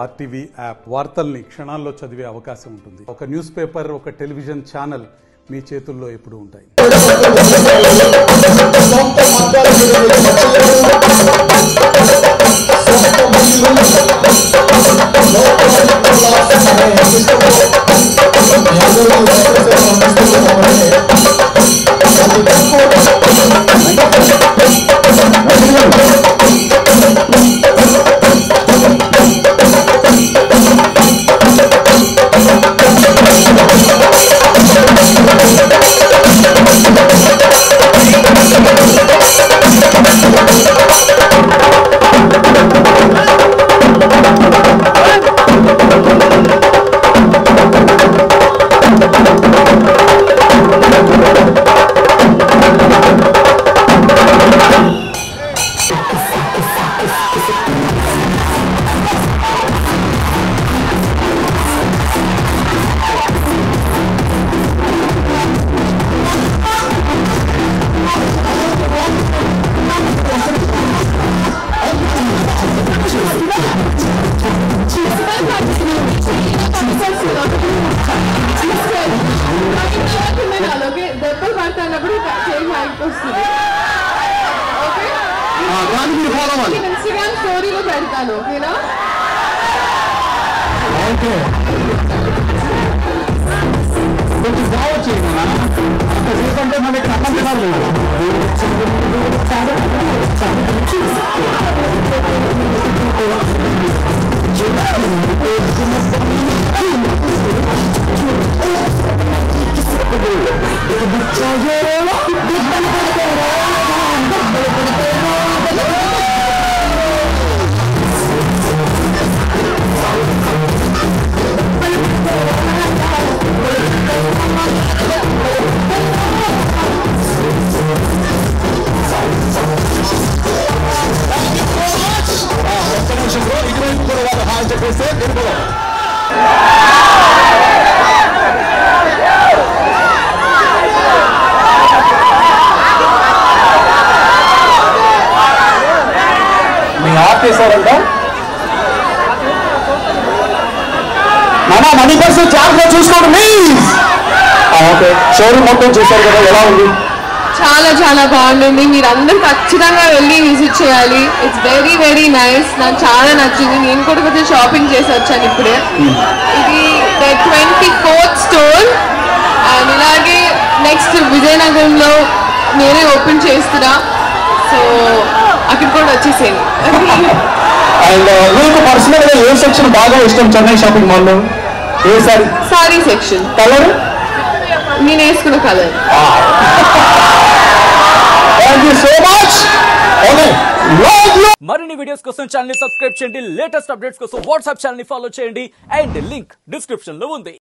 RTV app వార్తల్ని క్షణాల్లో చదివే అవకాశం ఉంటుంది. ఒక న్యూస్ పేపర్, ఒక టెలివిజన్ ఛానల్ మీ చేతుల్లో ఎప్పుడూ ఉంటాయి. Instagram story lo pedtanu, okayna? Okay. కొంచెం బాగొచ్చు కదా అంతసేపంటే మనకి నమ్మకాలు మీ ఆఫీసరంట మనీ పర్సన్ జాగ్రత్త చూసుకోండి ప్లీజ్. ఓకే, షోరూమ్ మొత్తం చూసారు కదా, ఎలా ఉంది? చాలా చాలా బాగుంది. మీరు అందరూ ఖచ్చితంగా వెళ్ళి విజిట్ చేయాలి. It's very very nice. నాకు చాలా నచ్చింది. నేను కూడా కొంచెం షాపింగ్ చేసి వచ్చాను ఇప్పుడే. ఇది 24th స్టోర్ అండ్ ఇలాగే నెక్స్ట్ విజయనగరంలో నేనే ఓపెన్ చేస్తున్నా. సో అక్కడ కూడా వచ్చేసేయండి. అండ్ మీకు పర్సనల్ గా ఏ సెక్షన్ బాగా ఇష్టం చెన్నై షాపింగ్ మాల్ లో? ఏ సారీ? Sorry section. కలర్? నేను వేసుకున్న colour. Thank you so much. మరిన్ని వీడియోస్ కోసం ఛానల్ ని సబ్స్క్రైబ్ చేయండి. లేటెస్ట్ అప్డేట్స్ కోసం వాట్సాప్ ఛానల్ ని ఫాలో చేయండి. అండ్ లింక్ డిస్క్రిప్షన్ లో ఉంది.